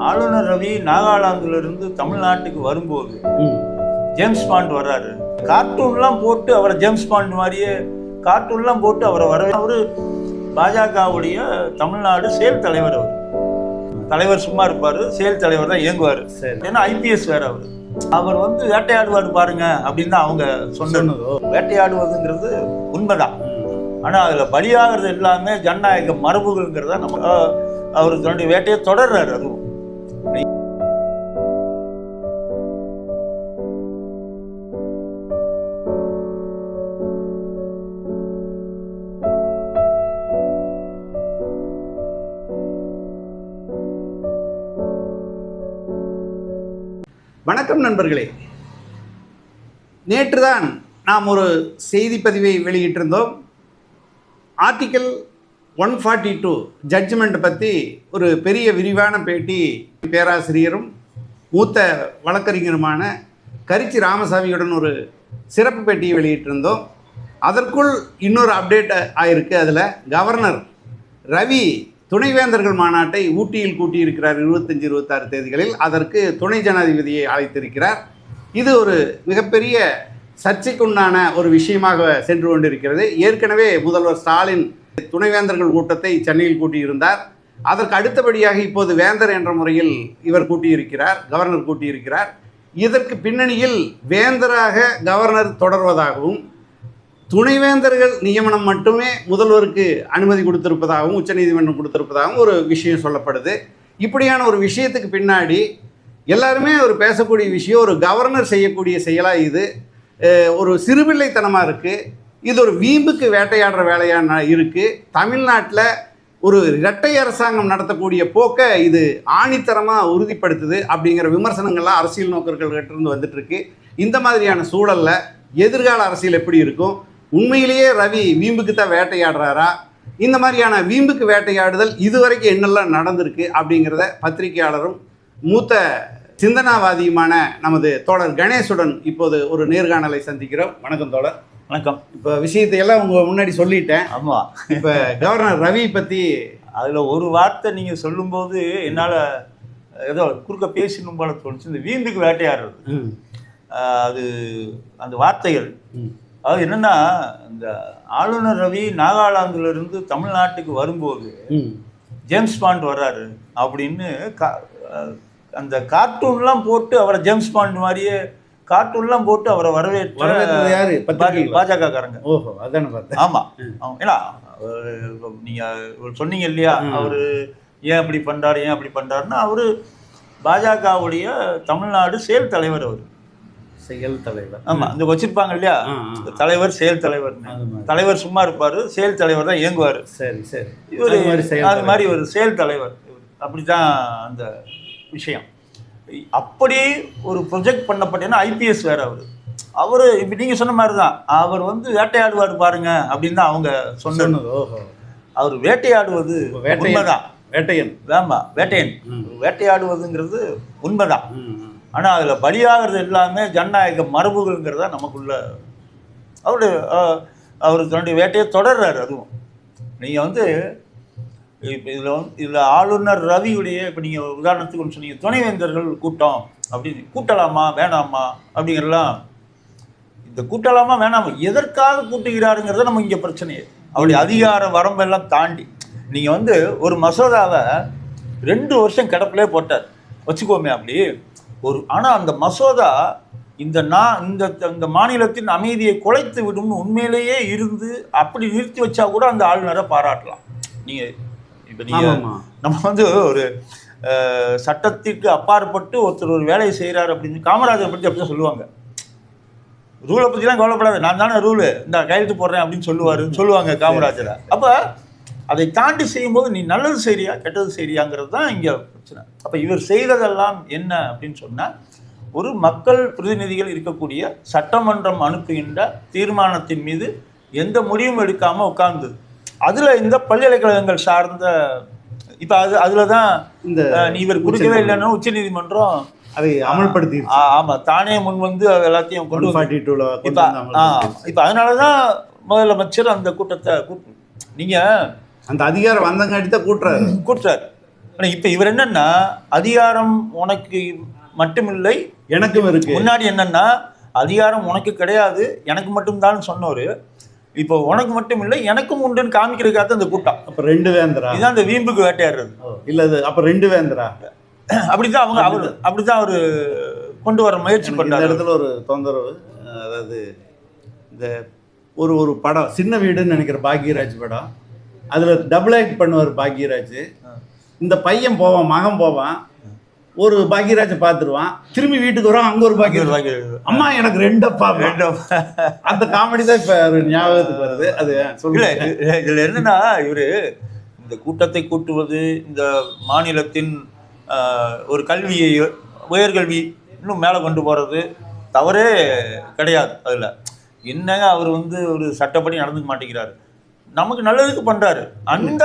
ஆளுநர் ரவி நாகாலாந்திலிருந்து தமிழ்நாட்டுக்கு வரும்போது ஜேம்ஸ் பாண்ட் வர்றாரு. கார்ட்டூன்லாம் போட்டு அவரை ஜேம்ஸ் பாண்ட் மாதிரியே கார்ட்டூன்லாம் போட்டு அவரை அவரு பாஜகவுடைய தமிழ்நாடு செயல் தலைவர். தலைவர் சும்மா இருப்பாரு, செயல் தலைவர் தான் இயங்குவாரு. ஏன்னா ஐபிஎஸ் வேற அவர் வேட்டையாடுவார் பாருங்க அப்படின்னு தான் அவங்க சொன்னதோ. வேட்டையாடுவதுங்கிறது உண்மைதான். ஆனா அதுல பலியாகிறது எல்லாமே ஜனநாயக மரபுகள்ங்கிறத நம்ம அவர் தன்னுடைய வேட்டையை தொடர்றாரு. அதுவும் வணக்கம் நண்பர்களே, நேற்றுதான் நாம் ஒரு செய்தி பதிவை வெளியிட்டிருந்தோம். ஆர்டிக்கல் 142 ஜட்ஜ்மெண்ட் பற்றி ஒரு பெரிய விரிவான பேட்டி பேராசிரியரும் மூத்த வழக்கறிஞருமான கரிச்சி ராமசாமியுடன் ஒரு சிறப்பு பேட்டியை வெளியிட்டிருந்தோம். அதற்குள் இன்னொரு அப்டேட் ஆயிருக்கு. அதில் கவர்னர் ரவி துணைவேந்தர்கள் மாநாட்டை ஊட்டியில் கூட்டியிருக்கிறார் 25-26 தேதிகளில். அதற்கு துணை ஜனாதிபதியை அழைத்திருக்கிறார். இது ஒரு மிகப்பெரிய சர்ச்சைக்குண்டான ஒரு விஷயமாக சென்று கொண்டிருக்கிறது. ஏற்கனவே முதல்வர் ஸ்டாலின் துணைவேந்தர்கள் கூட்டத்தை சென்னையில் கூட்டியிருந்தார். அதற்கு அடுத்தபடியாக இப்போது வேந்தர் என்ற முறையில் இவர் கூட்டியிருக்கிறார், கவர்னர் கூட்டியிருக்கிறார். இதற்கு பின்னணியில் வேந்தராக கவர்னர் தொடர்வதாகவும் துணைவேந்தர்கள் நியமனம் மட்டுமே முதல்வருக்கு அனுமதி கொடுத்திருப்பதாகவும் உச்சநீதிமன்றம் கொடுத்திருப்பதாகவும் ஒரு விஷயம் சொல்லப்படுது. இப்படியான ஒரு விஷயத்துக்கு பின்னாடி எல்லாருமே ஒரு பேசக்கூடிய விஷயம், ஒரு கவர்னர் செய்யக்கூடிய செயலாக இது ஒரு சிறுபிள்ளைத்தனமாக இருக்குது. இது ஒரு வீம்புக்கு வேட்டையாடுற வேலையாக இருக்குது. தமிழ்நாட்டில் ஒரு இரட்டை அரசாங்கம் நடத்தக்கூடிய போக்கை இது ஆணித்தரமாக உறுதிப்படுத்துது அப்படிங்கிற விமர்சனங்கள்லாம் அரசியல் நோக்கர்கள்கிட்டருந்து வந்துட்டுருக்கு. இந்த மாதிரியான சூழலில் எதிர்கால அரசியல் எப்படி இருக்கும்? உண்மையிலேயே ரவி வீம்புக்கு தான் வேட்டையாடுறாரா? இந்த மாதிரியான வீம்புக்கு வேட்டையாடுதல் இதுவரைக்கும் என்னெல்லாம் நடந்திருக்கு அப்படிங்கிறத பத்திரிகையாளரும் மூத்த சிந்தனாவாதியுமான நமது தோழர் கணேஷுடன் இப்போது ஒரு நேர்காணலை சந்திக்கிறோம். வணக்கம் தோழர். வணக்கம். இப்போ விஷயத்தையெல்லாம் உங்கள் முன்னாடி சொல்லிட்டேன். ஆமாம், இப்போ கவர்னர் ரவி பற்றி அதில் ஒரு வார்த்தை நீங்கள் சொல்லும்போது என்னால் ஏதோ குறுக்க பேசணும் போல தோணுச்சு. இந்த வீம்புக்கு வேட்டையாடுறது, அது அந்த வார்த்தைகள் அது என்னன்னா, இந்த ஆளுநர் ரவி நாகாலாந்திலிருந்து தமிழ்நாட்டுக்கு வரும்போது ஜேம்ஸ் பாண்ட் வர்றாரு அப்படின்னு அந்த கார்ட்டூன்லாம் போட்டு அவரை ஜேம்ஸ் பாண்ட் மாதிரியே கார்ட்டூன்லாம் போட்டு அவரை வரவேற்று பாஜக காரங்க. ஓஹோ, அதான பார்த்தேன். ஆமாம், ஏன்னா நீங்கள் சொன்னீங்க இல்லையா, அவர் ஏன் அப்படி பண்ணுறாருன்னா அவர் பாஜகவுடைய தமிழ்நாடு செயல் தலைவர். செயல் தலைவர். ஆமாம், இந்த வச்சிருப்பாங்க இல்லையா, தலைவர் செயல் தலைவர். தலைவர் சும்மா இருப்பார், செயல் தலைவர் தான் இயங்குவார். சரி சரி, இவர் அது மாதிரி ஒரு செயல் தலைவர். அப்படி தான் அந்த விஷயம். அப்படி ஒரு ப்ரொஜெக்ட் பண்ணப்பட்டேன்னா ஐபிஎஸ் வேறு அவர் இப்போ நீங்கள் சொன்ன மாதிரி தான் அவர் வேட்டையாடுவார் பாருங்க அப்படின்னு தான் அவங்க சொன்னது. அவர் வேட்டையாடுவது உண்மைதான். வேட்டையன். ஆமாம், வேட்டையன். வேட்டையாடுவதுங்கிறது உண்மைதான். ஆனால் அதில் பலியாகிறது எல்லாமே ஜனநாயக மரபுகள்ங்கிறத நமக்குள்ள அவர் தன்னுடைய வேட்டையை தொடர்றாரு. அதுவும் நீங்கள் இப்போ இதில் ஆளுநர் ரவியுடைய இப்போ நீங்கள் உதாரணத்துக்கு ஒன்று சொன்னீங்க, துணைவேந்தர்கள் கூட்டம் அப்படின்னு கூட்டலாமா வேணாமா அப்படிங்கிறலாம். இந்த கூட்டலாமா வேணாமா எதற்காக கூட்டுகிறாருங்கிறத நம்ம இங்கே பிரச்சனையே. அவருடைய அதிகார வரம்பெல்லாம் தாண்டி நீங்கள் ஒரு மசோதாவை 2 வருஷம் கிடப்பிலே போட்டார் வச்சுக்கோமே அப்படி ஆனால் அந்த மசோதா இந்த மாநிலத்தின் அமைதியை குலைத்து விடும்னு உண்மையிலேயே இருந்து அப்படி நிறுத்தி வச்சா கூட அந்த ஆளுநரை பாராட்டலாம். நம்ம ஒரு சட்டத்திற்கு அப்பாற்பட்டு ஒருத்தர் ஒரு வேலையை செய்கிறார் அப்படின்னு காமராஜரை பற்றி அப்படிதான் சொல்லுவாங்க. ரூலை பற்றிலாம் கவலைப்படாது, நான் தானே ரூலு, இந்த கையெழுத்து போடுறேன் அப்படின்னு சொல்லுவாங்க காமராஜரை. அப்போ அதை தாண்டி செய்யும்போது நீ நல்லது செய்றியா கெட்டது செய்றியாங்கிறது தான் இங்கே பிரச்சனை. அப்போ இவர் செய்ததெல்லாம் என்ன அப்படின்னு சொன்னால், ஒரு மக்கள் பிரதிநிதிகள் இருக்கக்கூடிய சட்டமன்றம் அனுப்புகின்ற தீர்மானத்தின் மீது எந்த முடிவும் எடுக்காமல் உட்கார்ந்தது. அதில் இந்த பல்கலைக்கழகங்கள் சார்ந்த இப்போ அதில் தான் இந்த நீ இவர் கொடுக்கவே இல்லைன்னா உச்சநீதிமன்றம் அதை அமல்படுத்தி. ஆமாம், தானே முன் எல்லாத்தையும் கொண்டு இப்போ அதனால தான் முதலமைச்சர் அந்த கூட்டத்தை நீங்கள் அந்த அதிகாரம் வந்தங்காட்டி தான் கூட்டுறாரு. ஆனால் இப்போ இவர் என்னன்னா அதிகாரம் உனக்கு மட்டுமில்லை எனக்கும் இருக்கு. முன்னாடி என்னன்னா அதிகாரம் உனக்கு கிடையாது எனக்கு மட்டும்தான் சொன்னவர், இப்போ உனக்கு மட்டும் இல்லை எனக்கும் உண்டுன்னு காமிக்கிறதுக்காக அந்த கூட்டம். அப்ப 2 வேந்தரா? இதுதான் அந்த வீம்புக்கு வேட்டையாடுறது. இல்ல அது அப்ப 2 வேந்தரா? அப்படிதான் அவங்க அப்படிதான் அவரு கொண்டு வர முயற்சி பண்ணார். இந்த இடத்துல ஒரு தொந்தரவு, அதாவது இந்த ஒரு படம் சின்ன வீடுன்னு நினைக்கிற பாக்யராஜ் படம், அதுல டபுள் ஆக்ட் பண்ணுவார் பாக்யராஜ். இந்த பையன் போவான், மகன் போவான், ஒரு பாக்யராஜை பார்த்துருவான், திரும்பி வீட்டுக்கு வரும், அங்க ஒரு பாக்யராஜ், அம்மா எனக்கு 2 அப்பா. அந்த காமெடி தான் இப்ப ஞாபகத்துக்கு வருது. அது சொல்ல இதுல என்னன்னா இவரு இந்த கூட்டத்தை கூட்டுவது, இந்த மாநிலத்தின் ஒரு கல்வியை உயர்கல்வி இன்னும் மேலே கொண்டு போறது தவறே கிடையாது. அதுல என்னங்க அவர் வந்து ஒரு சட்டப்படி நடந்துக்க மாட்டேங்கிறாரு, நமக்கு நல்லதுக்கு பண்றாரு. அந்த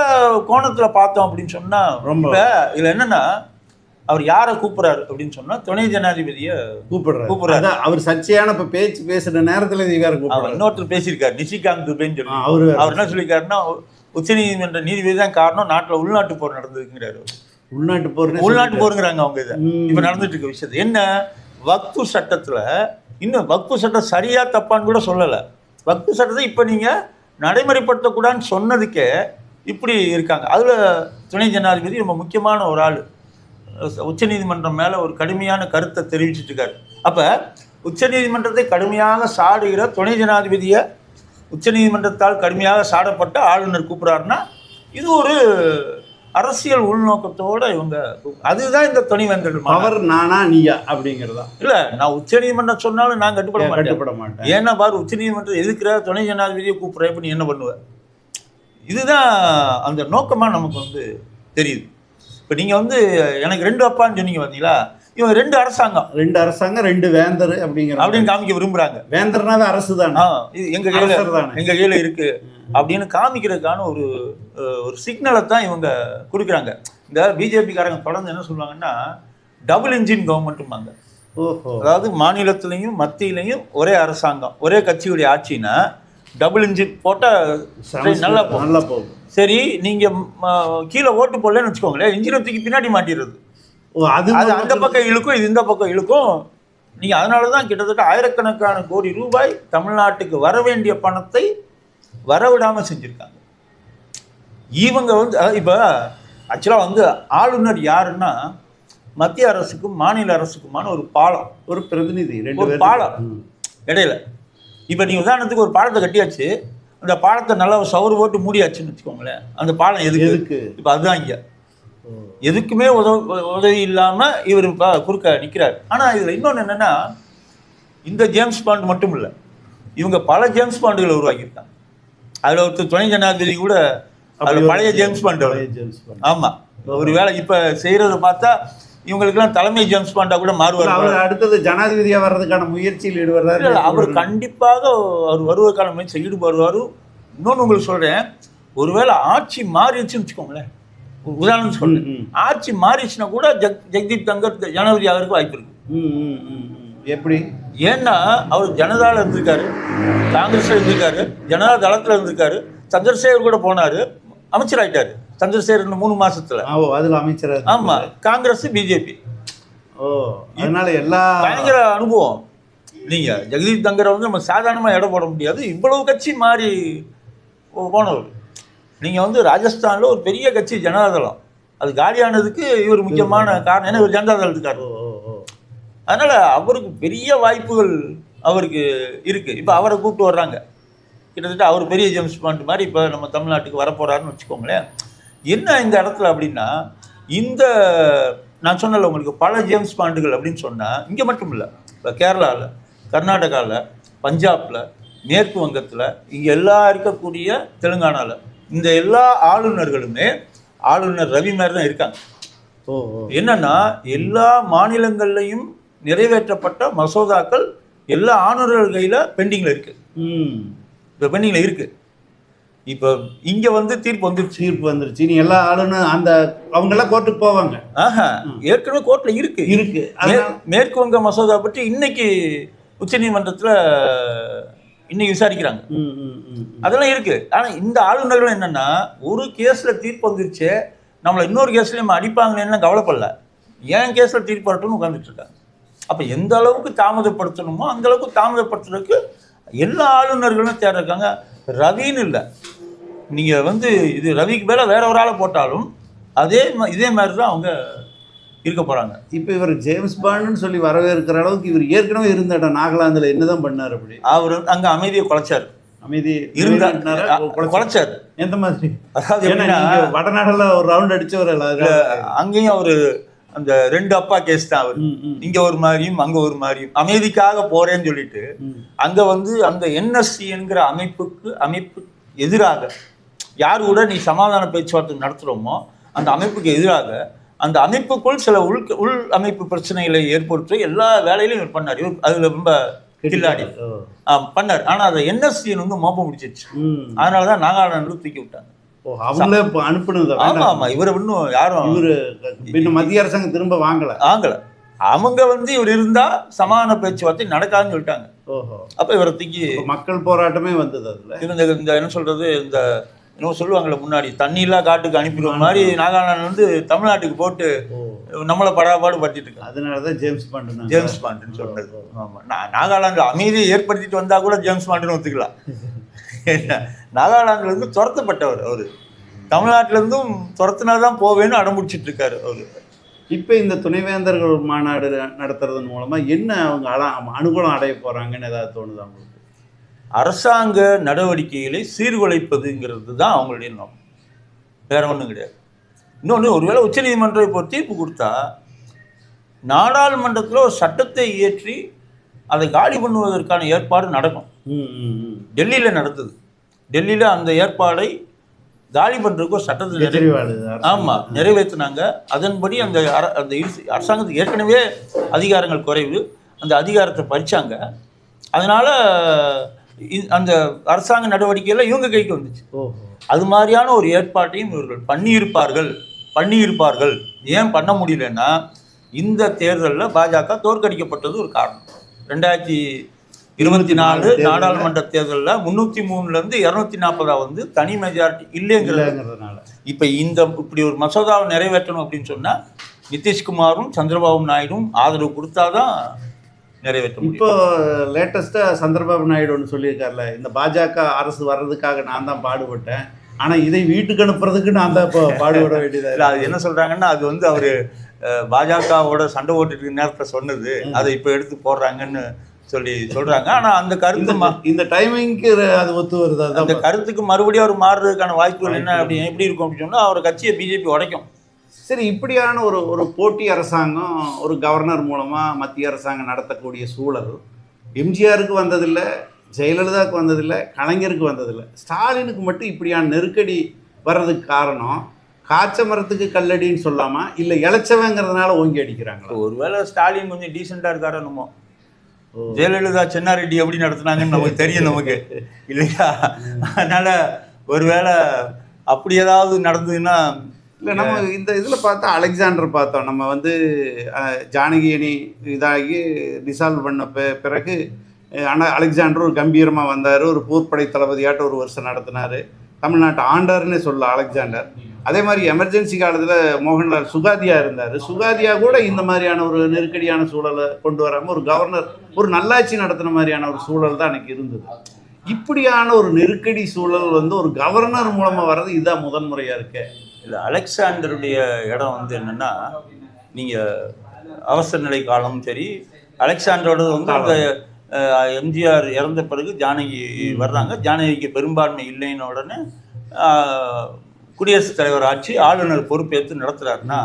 கோணத்துல பார்த்தோம் அப்படின்னு சொன்னா ரொம்ப இதுல என்னன்னா அவர் யாரை கூப்பிடுறாரு அப்படின்னு சொன்னா துணை ஜனாதிபதியை கூப்பிடுறாரு. அவர் சர்ச்சையான பேச்சு பேசுற நேரத்துல இன்னொருத்தர் பேசியிருக்காரு, நிஷிகாந்த் துபேன்னு சொல்லி. அவர் என்ன சொல்லியிருக்காருன்னா உச்ச நீதிமன்ற நீதிபதி தான் காரணம், நாட்டுல உள்நாட்டு போர் நடந்ததுங்கிறாரு. உள்நாட்டு போருங்கிறாங்க அவங்க. இதை இப்ப நடந்துட்டு இருக்க விஷயத்தை என்ன, வக்ஃபு சட்டத்துல இன்னும் வக்ஃபு சட்டம் சரியா தப்பான்னு கூட சொல்லலை. வக்ஃபு சட்டத்தை இப்ப நீங்க நடைமுறைப்படுத்தக்கூடாதுன்னு சொன்னதுக்கே இப்படி இருக்காங்க. அதுல துணை ஜனாதிபதி ரொம்ப முக்கியமான ஒரு ஆள், உச்ச நீதிமன்றம் மேல ஒரு கடுமையான கருத்தை தெரிவிச்சுட்டு இருக்காரு. அப்ப உச்ச நீதிமன்றத்தை கடுமையாக சாடுகிற துணை ஜனாதிபதியை உச்ச நீதிமன்றத்தால் கடுமையாக சாடப்பட்ட ஆளுநர் கூப்பிடுறாருன்னா இது ஒரு அரசியல் உள்நோக்கத்தோட இவங்க, அதுதான் இந்த துணைவேந்தர். அவர் நானா நீயா அப்படிங்கிறதா இல்ல, நான் உச்ச நீதிமன்றம் சொன்னாலும் நான் கட்டுப்பட மாட்டேன். ஏன்னா பாரு, உச்ச நீதிமன்றம் எதுக்குற துணை ஜனாதிபதியை கூப்பிடுற, இப்ப நீ என்ன பண்ணுவ? இதுதான் அந்த நோக்கமா நமக்கு வந்து தெரியுது. இப்போ நீங்கள் வந்து எனக்கு 2 அப்பான்னு சொன்னீங்க பார்த்தீங்களா, இவங்க 2 அரசாங்கம் 2 வேந்தர் அப்படின்னு காமிக்க விரும்புகிறாங்க. வேந்தர்னாவே அரசு தானே, இது எங்கள் கையில் இருக்கு அப்படின்னு காமிக்கிறதுக்கான ஒரு சிக்னலை தான் இவங்க கொடுக்குறாங்க. இந்த பிஜேபிக்காரங்க தொடர்ந்து என்ன சொல்லுவாங்கன்னா டபுள் இன்ஜின் கவர்மெண்ட்டுமாங்க. அதாவது மாநிலத்திலையும் மத்தியிலையும் ஒரே அரசாங்கம், ஒரே கட்சியுடைய ஆட்சின்னா டபுள் இன்ஜின் போட்டால் நல்லா போகும். சரி, நீங்க கீழே ஓட்டு போடலன்னு வச்சுக்கோங்களேன், இன்ஜினை தூக்கி பின்னாடி மாட்டிடுறது. அது அந்த பக்கம் இழுக்கும், இது இந்த பக்கம் இழுக்கும். நீங்க அதனாலதான் கிட்டத்தட்ட ஆயிரக்கணக்கான கோடி ரூபாய் தமிழ்நாட்டுக்கு வர வேண்டிய பணத்தை வரவிடாம செஞ்சிருக்காங்க. இவங்க வந்து இப்ப ஆக்சுவலா வந்து ஆளுநர் யாருன்னா மத்திய அரசுக்கும் மாநில அரசுக்குமான ஒரு பாலம், ஒரு பிரதிநிதி, ஒரு பாலம் இடையில. இப்ப நீங்க உதாரணத்துக்கு ஒரு பாலத்தை கட்டியாச்சு, அந்த பாலத்தை நல்லா சவுறு போட்டு மூடியாச்சுன்னு வச்சுக்கோங்களேன், அந்த பாலம் எதுக்கு? இப்போ அதுதான் இங்கே எதுக்குமே உதவி இல்லாமல் இவர் இப்போ குறுக்க நிற்கிறார். ஆனால் இதில் இன்னொன்று என்னென்னா, இந்த ஜேம்ஸ் பாண்ட் மட்டும் இல்லை, இவங்க பல ஜேம்ஸ் பாண்டுகளை உருவாக்கியிருக்காங்க. அதில் ஒருத்தர் துணை ஜனாதிபதி கூட அதில் பழைய ஜேம்ஸ் பாண்ட். ஆமாம், ஒரு வேலை இப்போ செய்கிறத பார்த்தா இவங்களுக்கெல்லாம் தலைமை ஜேம்ஸ் பாண்டா கூட மாறுவார். அவர் அடுத்தது ஜனாதிபதியா வர்றதுக்கான முயற்சியில் ஈடுபடுறாரு. அவர் கண்டிப்பாக அவர் வருவதற்கான முயற்சி ஈடுபடுவார். இன்னொன்று உங்களுக்கு சொல்றேன், ஒருவேளை ஆட்சி மாறிடுச்சுன்னு வச்சுக்கோங்களேன், உதாரணம் சொல்றேன், ஆட்சி மாறிடுச்சுன்னா கூட ஜெகதீப் தங்கர் ஜனாதிபதி ஆகிறதுக்கு வாய்ப்பு இருக்கு. எப்படி? ஏன்னா அவர் ஜனதால இருந்திருக்காரு, காங்கிரஸ்ல இருந்திருக்காரு, ஜனதா தளத்துல இருந்திருக்காரு, சந்திரசேகர் கூட போனாரு, அமைச்சர் ஆயிட்டாரு. சந்திரசேகர் 3 மாசத்துல அதுல அமைச்சர். ஆமா, காங்கிரஸ் பிஜேபி. அதனால எல்லா பயங்கர அனுபவம். நீங்க ஜெகதீப் தங்கரை வந்து நம்ம சாதாரணமா இடம் போட முடியாது, இவ்வளவு கட்சி மாறி போனவர். நீங்க வந்து ராஜஸ்தான்ல ஒரு பெரிய கட்சி ஜனதாதளம், அது காலியானதுக்கு இவர் முக்கியமான காரணம். ஏன்னா இவர் ஜனதாதளத்துக்காரர். அதனால அவருக்கு பெரிய வாய்ப்புகள் அவருக்கு இருக்கு. இப்ப அவரை கூப்பிட்டு வர்றாங்க, கிட்டத்தட்ட அவர் பெரிய ஜேம்ஸ் பாண்ட் மாதிரி இப்போ நம்ம தமிழ்நாட்டுக்கு வரப்போறாருன்னு வச்சுக்கோங்களேன். என்ன இந்த இடத்துல அப்படின்னா, இந்த நான் சொன்னல உங்களுக்கு பல ஜேம்ஸ் பாண்டுகள் அப்படின்னு சொன்னால் இங்கே மட்டும் இல்லை, இப்போ கேரளாவில், கர்நாடகாவில், பஞ்சாபில், மேற்கு வங்கத்தில், இங்கே எல்லாம் இருக்கக்கூடிய தெலுங்கானாவில், இந்த எல்லா ஆளுநர்களுமே ஆளுநர் ரவி மாதிரி தான் இருக்காங்க. என்னன்னா எல்லா மாநிலங்கள்லையும் நிறைவேற்றப்பட்ட மசோதாக்கள் எல்லா ஆளுநர்கள் கையில் பெண்டிங்கில் இருக்கு. இப்போ பெண்டிங்கில் இருக்கு. இப்போ இங்க வந்து தீர்ப்பு வந்துருச்சு. நீ எல்லா ஆளுநர் அந்த அவங்க எல்லாம் கோர்ட்டுக்கு போவாங்க. ஏற்கனவே கோர்ட்ல இருக்கு. மேற்கு வங்க மசோதா பற்றி இன்னைக்கு உச்ச நீதிமன்றத்தில் இன்னைக்கு விசாரிக்கிறாங்க. அதெல்லாம் இருக்கு. ஆனா இந்த ஆளுநர்கள் என்னன்னா, ஒரு கேஸ்ல தீர்ப்பு வந்துருச்சு, நம்மளை இன்னொரு கேஸ்லேயும் நம்ம அடிப்பாங்கன்னு கவலைப்படல, ஏன் கேஸில் தீர்ப்பு வரட்டும்னு உட்காந்துட்டு இருக்காங்க. அப்போ எந்த அளவுக்கு தாமதப்படுத்தணுமோ அந்த அளவுக்கு தாமதப்படுத்துறதுக்கு எல்லா ஆளுநர்களும் தேர்றாங்க. ரவின்னு இல்லை, நீங்கள் வந்து இது ரவிக்கு மேலே வேற ஒரு ஆளை போட்டாலும் இதே மாதிரி தான் அவங்க இருக்க போகிறாங்க. இப்போ இவர் ஜேம்ஸ் பாண்டுன்னு சொல்லி வரவேற்கிற அளவுக்கு இவர் ஏற்கனவே இருந்த இடம் நாகாலாந்தில் என்னதான் பண்ணார்? அப்படி அவர் அங்கே அமைதியை குலைச்சார். அமைதி குலைச்சார். எந்த மாதிரி? அதாவது வடநாடுல ஒரு ரவுண்ட் அடிச்சவர் அங்கேயும் அவரு அந்த 2 அப்பா கேஸ் தான். அவர் இங்க ஒரு மாதிரியும் அங்க ஒரு மாதிரியும் அமைதிக்காக போறேன்னு சொல்லிட்டு அங்க வந்து அந்த என்எஸ்சி என்கிற அமைப்பு எதிராக யார் கூட நீ சமாதான பேச்சுவார்த்தை நடத்துறோமோ அந்த அமைப்புக்கு எதிராக அந்த அமைப்புக்குள் சில உள் அமைப்பு பிரச்சனைகளை ஏற்படுத்த எல்லா வேலையிலும் இவர் பண்ணார். இவர் அதுல ரொம்ப கில்லாடி பண்ணார். ஆனா அதை என்எஸ்சி வந்து மோப்பம் முடிச்சிருச்சு. அதனாலதான் நாகாலாந்து தூக்கி விட்டாங்க. அவங்களே அனுப்புனது. ஆமா ஆமா, இவரை இன்னும் யாரும் இன்னும் மத்திய அரசாங்கம் திரும்ப வாங்கல. அவங்க வந்து இவர் இருந்தா சமாதான பேச்சுவார்த்தை நடக்காதுன்னு சொல்லிட்டாங்க. அப்ப இவரை தூக்கி மக்கள் போராட்டமே வந்தது. அதுல இந்த என்ன சொல்றது, இந்த இன்னும் சொல்லுவாங்கல்ல முன்னாடி தண்ணியில்லா காட்டுக்கு அனுப்பிடுற மாதிரி நாகாலாந்து வந்து தமிழ்நாட்டுக்கு போட்டு நம்மளை படாபாடு படுத்திட்டு இருக்காங்க. அதனாலதான் ஜேம்ஸ் பாண்டுன்னு சொல்றது. ஆமா, நாகாலாந்து அமைதியை ஏற்படுத்திட்டு வந்தா கூட ஜேம்ஸ் பாண்டுன்னு ஒத்துக்கலாம். நாகாலாந்துல இருந்து துரத்தப்பட்டவர் அவரு, தமிழ்நாட்டில இருந்தும் துரத்தினாதான் போவேன்னு அடம்பிடிச்சிட்டு இருக்காரு அவரு. இப்போ இந்த துணைவேந்தர்கள் மாநாடு நடத்துறதன் மூலமா என்ன அவங்க அனுகூலம் அடைய போறாங்கன்னு ஏதாவது தோணுது அவங்களுக்கு? அரசாங்க நடவடிக்கைகளை சீர்குலைப்பதுங்கிறது தான் அவங்களுடைய நோக்கம், வேற ஒன்றும் கிடையாது. இன்னொன்று, ஒருவேளை உச்சநீதிமன்றம் இப்போ தீர்ப்பு கொடுத்தா நாடாளுமன்றத்தில் ஒரு சட்டத்தை இயற்றி அதை காலி பண்ணுவதற்கான ஏற்பாடு நடக்கும். டெல்லியில் நடந்தது. டெல்லியில் அந்த ஏற்பாடை காலி பண்ணுறதுக்கு ஒரு சட்டத்தை நிறைவேற்றினாங்க. அதன்படி அந்த அரசாங்கத்துக்கு ஏற்கனவே அதிகாரங்கள் குறைவு, அந்த அதிகாரத்தை பறிச்சாங்க. அதனால அந்த அரசாங்க நடவடிக்கையில் இவங்க கைக்கு வந்துச்சு. அது மாதிரியான ஒரு ஏற்பாட்டையும் இவர்கள் பண்ணியிருப்பார்கள். ஏன் பண்ண முடியலன்னா இந்த தேர்தலில் பாஜக தோற்கடிக்கப்பட்டது ஒரு காரணம். 2024 நாடாளுமன்ற தேர்தலில் 303 240 வந்து தனி மெஜாரிட்டி இல்லைங்கிறதுனால இப்போ இப்படி ஒரு மசோதாவை நிறைவேற்றணும் அப்படின்னு சொன்னால் நிதிஷ்குமாரும் சந்திரபாபு நாயுடும் ஆதரவு கொடுத்தாதான் நிறைவேற்றும். இப்போ லேட்டஸ்ட்டாக சந்திரபாபு நாயுடு ஒன்று சொல்லியிருக்காருல, இந்த பாஜக அரசு வர்றதுக்காக நான் தான் பாடுபட்டேன், ஆனால் இதை வீட்டுக்கு அனுப்புறதுக்கு நான் தான் இப்போ பாடுபட வேண்டியதாக இல்லை. அது என்ன சொல்கிறாங்கன்னா, அது வந்து அவர் பாஜகவோட சண்டை ஓட்டுட்டு நேரத்தை சொன்னது, அதை இப்போ எடுத்து போடுறாங்கன்னு சொல்கிறாங்க. ஆனால் அந்த கருத்து இந்த டைமிங்க்கு அது ஒத்து வருது. அந்த கருத்துக்கு மறுபடியும் அவர் மாறுறதுக்கான வாய்ப்புகள் என்ன எப்படி இருக்கும் அப்படின்னு சொன்னால் அவர் கட்சியை பிஜேபி உடைக்கும். சரி, இப்படியான ஒரு போட்டி அரசாங்கம் ஒரு கவர்னர் மூலமாக மத்திய அரசாங்கம் நடத்தக்கூடிய சூழல் எம்ஜிஆருக்கு வந்ததில்லை, ஜெயலலிதாவுக்கு வந்ததில்லை, கலைஞருக்கு வந்ததில்லை. ஸ்டாலினுக்கு மட்டும் இப்படியான நெருக்கடி வர்றதுக்கு காரணம் காய்ச்ச மரத்துக்கு கல்லடின்னு சொல்லாமா, இல்லை இளைச்சவங்கிறதுனால ஓங்கி அடிக்கிறாங்களா? ஒருவேளை ஸ்டாலின் கொஞ்சம் டீசெண்டாக இருக்காரு என்னமோ, ஜெயலலிதா சென்னாரெட்டி எப்படி நடத்துனாங்கன்னு நமக்கு தெரியும் நமக்கு இல்லையா? அதனால ஒருவேளை அப்படி ஏதாவது நடந்ததுன்னா இல்லை, நம்ம இந்த இதில் பார்த்தா அலெக்சாண்டர் பார்த்தோம். நம்ம வந்து ஜானகி அணி இதாகி டிசால்வ் பண்ண பிறகு ஆனால் அலெக்சாண்டர் ஒரு கம்பீரமாக வந்தார், ஒரு போர்ப்படை தளபதியாட்ட ஒரு வருஷம் நடத்தினார், தமிழ்நாட்டை ஆண்டார்னே சொல்ல அலெக்சாண்டர். அதே மாதிரி எமர்ஜென்சி காலத்தில் மோகன்லால் சுகாதியா இருந்தார். சுகாதியா கூட இந்த மாதிரியான ஒரு நெருக்கடியான சூழலை கொண்டு வராமல் ஒரு கவர்னர் ஒரு நல்லாட்சி நடத்தின மாதிரியான ஒரு சூழல் தான் எனக்கு இருந்தது. இப்படியான ஒரு நெருக்கடி சூழல் வந்து ஒரு கவர்னர் மூலமாக வர்றது இதுதான் முதன்முறையாக இருக்கு. இல்லை, அலெக்சாண்டருடைய இடம் வந்து என்னென்னா, நீங்கள் அவசர நிலை காலமும் சரி, அலெக்சாண்டரோட வந்து அந்த எம்ஜிஆர் இறந்த பிறகு ஜானகி வர்றாங்க. ஜானகிக்கு பெரும்பான்மை இல்லைன்னு உடனே குடியரசுத் தலைவர் ஆட்சி ஆளுநர் பொறுப்பேற்று நடத்துகிறாருன்னா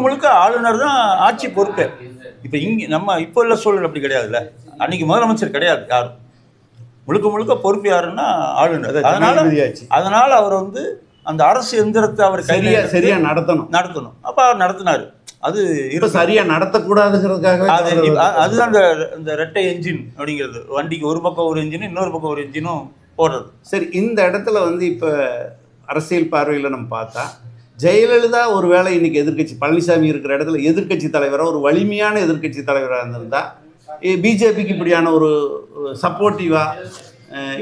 முழுக்க ஆளுநர் தான் ஆட்சி பொறுப்பே. இப்போ இப்போ உள்ள சூழல் அப்படி கிடையாதுல்ல, அன்னைக்கு முதலமைச்சர் கிடையாது யாரும், முழுக்க பொறுப்பு யாருன்னா ஆளுநர். அதனால அவர் வந்து அந்த அரசு எந்திரத்தை அவர் சரியா நடத்தணும். அப்ப அவர் நடத்தினாரு. அது சரியா நடத்தக்கூடாதுங்கிறதுக்காக அதுதான் இந்த ரெட்டை என்ஜின் அப்படிங்கிறது. வண்டிக்கு ஒரு பக்கம் ஒரு என்ஜினும் இன்னொரு பக்கம் ஒரு என்ஜினும் போடுறது. சரி, இந்த இடத்துல வந்து இப்போ அரசியல் பார்வையில் நம்ம பார்த்தா ஜெயலலிதா ஒரு வேளை இன்னைக்கு எதிர்கட்சி பழனிசாமி இருக்கிற இடத்துல எதிர்கட்சி தலைவராக ஒரு வலிமையான எதிர்கட்சி தலைவராக இருந்திருந்தா பிஜேபிக்கு இப்படியான ஒரு சப்போர்ட்டிவாக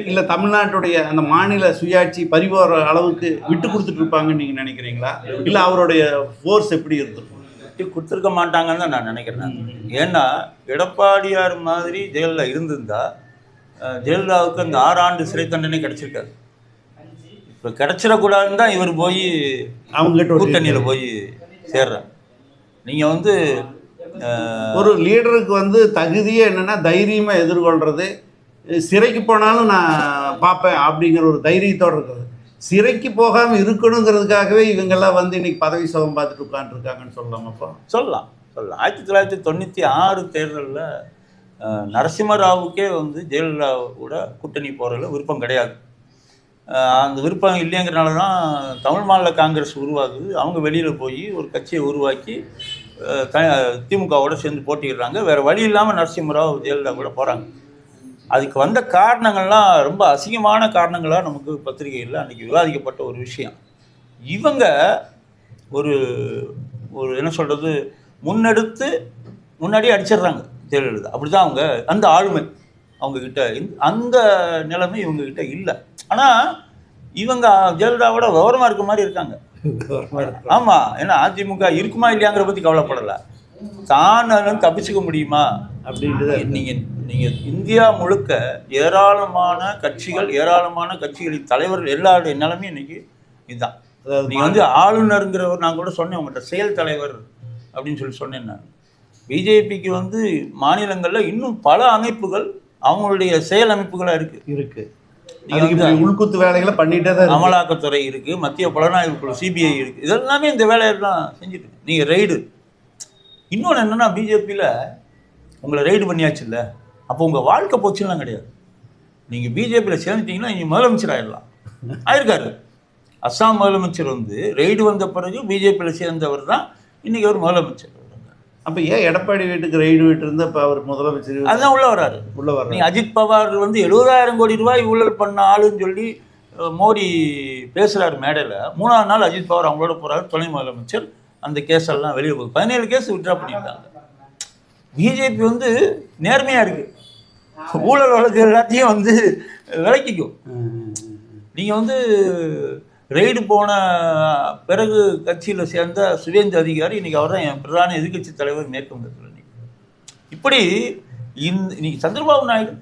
இல்லை தமிழ்நாட்டுடைய அந்த மாநில சுயாட்சி பறிபோகிற அளவுக்கு விட்டு கொடுத்துட்டு இருப்பாங்கன்னு நீங்கள் நினைக்கிறீங்களா? இல்லை அவருடைய ஃபோர்ஸ் எப்படி இருந்திருக்கும்? கொடுத்துருக்க மாட்டாங்கன்னு தான் நான் நினைக்கிறேன். ஏன்னா எடப்பாடியார் மாதிரி ஜெயலலிதா இருந்திருந்தா ஜெயலலிதாவுக்கு அந்த 6 ஆண்டு சிறை தண்டனை கிடைச்சிருக்காது. இப்போ கிடைச்சிடக்கூடாதுன்னு தான் இவர் போய் அவங்ககிட்ட கூட்டணியில் போய் சேர்றார். நீங்கள் வந்து ஒரு லீடருக்கு வந்து தகுதியே என்னென்னா தைரியமாக எதிர்கொள்கிறது, சிறைக்கு போனாலும் நான் பார்ப்பேன் அப்படிங்கிற ஒரு தைரியத்தோடு இருக்கிறது. சிறைக்கு போகாமல் இருக்கணுங்கிறதுக்காகவே இவங்கெல்லாம் வந்து இன்னைக்கு பதவி சுகம் பார்த்துட்டு உட்காந்துருக்காங்கன்னு சொல்லலாமாப்பா? சொல்லலாம். 1996 தேர்தலில் நரசிம்மராவுக்கே வந்து ஜெயலலிதாவோட கூட்டணி போகிறதுல விருப்பம் கிடையாது. அந்த விருப்பம் இல்லைங்கிறனால தான் தமிழ் மாநில காங்கிரஸ் உருவாகுது. அவங்க வெளியில் போய் ஒரு கட்சியை உருவாக்கி திமுகவோட சேர்ந்து போட்டிடுறாங்க. வேறு வழி இல்லாமல் நரசிம்மராவ் ஜெயலலிதா கூட போகிறாங்க. அதுக்கு வந்த காரணங்கள்லாம் ரொம்ப அசிங்கமான காரணங்களாக நமக்கு பத்திரிகையில் அன்றைக்கி விவாதிக்கப்பட்ட ஒரு விஷயம். இவங்க ஒரு ஒரு என்ன சொல்கிறது, முன்னாடியே அடிச்சிடுறாங்க ஜெயலலிதா. அப்படி தான் அவங்க அந்த ஆளுமை அவங்கக்கிட்ட, அந்த நிலைமை இவங்கக்கிட்ட இல்லை. ஆனால் இவங்க ஜெயலலிதாவோட விவரமாக இருக்க மாதிரி இருக்காங்க. ஆமாம், ஏன்னா அதிமுக இருக்குமா இல்லையாங்கிற பற்றி கவலைப்படலை. தான் தப்பிச்சுக்க முடியுமா அப்படின்ட்டு நீங்கள் இந்தியா முழுக்க ஏராளமான கட்சிகளின் தலைவர்கள் எல்லாருடைய நிலைமையும் இன்னைக்கு இதுதான். நீங்கள் வந்து ஆளுநருங்கிறவர், நான் கூட சொன்னேன் உங்கள்கிட்ட, செயல் தலைவர் அப்படின்னு சொல்லி சொன்னேன் நான். பிஜேபிக்கு வந்து மாநிலங்களில் இன்னும் பல அமைப்புகள் அவங்களுடைய செயல் அமைப்புகளாக இருக்குது. நீங்கள் உள்குத்து வேலைகளை பண்ணிட்டே தான். அமலாக்கத்துறை இருக்குது, மத்திய புலனாய்வு குழு சிபிஐ இருக்குது. இதெல்லாமே இந்த வேலையெல்லாம் செஞ்சுட்டு நீங்கள் ரைடு. இன்னொன்று என்னென்னா, பிஜேபியில் உங்களை ரைடு பண்ணியாச்சு இல்லை, அப்போ உங்கள் வாழ்க்கை போச்சுலாம் கிடையாது. நீங்கள் பிஜேபியில் சேர்ந்துட்டிங்கன்னா நீங்கள் முதலமைச்சர் ஆகிடலாம். ஆயிருக்காரு. அஸ்ஸாம் முதலமைச்சர் வந்து ரைடு வந்த பிறகு பிஜேபியில் சேர்ந்தவர் தான் இன்றைக்கி அவர் முதலமைச்சர். அப்போ ஏன் எடப்பாடி வீட்டுக்கு ரைடு விட்டு இருந்து இப்போ அவர் முதலமைச்சர் அதுதான் உள்ளே வர்றாரு. நீங்கள் அஜித் பவார் வந்து 70,000 கோடி ரூபாய் ஊழல் பண்ண ஆளுன்னு சொல்லி மோடி பேசுகிறார் மேடையில். 3ஆவது நாள் அஜித் பவார் அவங்களோட போகிறாரு, துணை முதலமைச்சர். அந்த கேஸெல்லாம் வெளியே போகுது. 17 கேஸ் விட்ரா பண்ணியிருக்காங்க. பிஜேபி வந்து நேர்மையாக இருக்குது. ஊழல் வழக்கு எல்லாத்தையும் வந்து விளக்கிக்கும். நீங்கள் வந்து ரைடு போன பிறகு கட்சியில் சேர்ந்த சுவேந்து அதிகாரி இன்றைக்கி அவர் தான் என் பிரதான எதிர்கட்சி தலைவர் மேற்கு வங்கத்தில். இப்படி இன்னைக்கு சந்திரபாபு நாயுடு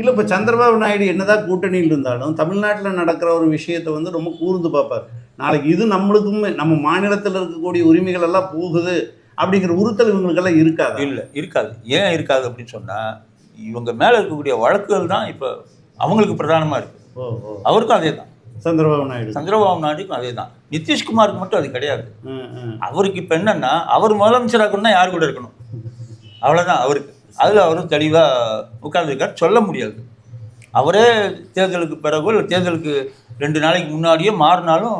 இல்லை, இப்போ சந்திரபாபு நாயுடு என்னதான் கூட்டணியில் இருந்தாலும் தமிழ்நாட்டில் நடக்கிற ஒரு விஷயத்தை வந்து ரொம்ப கூர்ந்து பார்ப்பார். நாளைக்கு இது நம்மளுக்கும் நம்ம மாநிலத்தில் இருக்கக்கூடிய உரிமைகள் எல்லாம் போகுது அப்படிங்கிற உறுத்தல் இவங்களுக்கெல்லாம் இருக்காது. இல்லை, இருக்காது. ஏன் இருக்காது அப்படின்னு சொன்னால், இவங்க மேலே இருக்கக்கூடிய வழக்குகள் தான் இப்போ அவங்களுக்கு பிரதானமாக இருக்குது. அவருக்கும் அதே தான். சந்திரபாபு நாயுடுக்கும் அதே தான். நிதிஷ்குமாருக்கு மட்டும் அது கிடையாது. அவருக்கு இப்போ என்னன்னா, அவர் முதலமைச்சராக இருக்கணும்னா யார் கூட இருக்கணும், அவ்வளோதான் அவருக்கு. அதில் அவரும் தெளிவாக உட்கார்ந்துருக்கார். சொல்ல முடியாது. அவரே தேர்தலுக்கு பிறகு இல்லை தேர்தலுக்கு 2 நாளைக்கு முன்னாடியே மாறினாலும்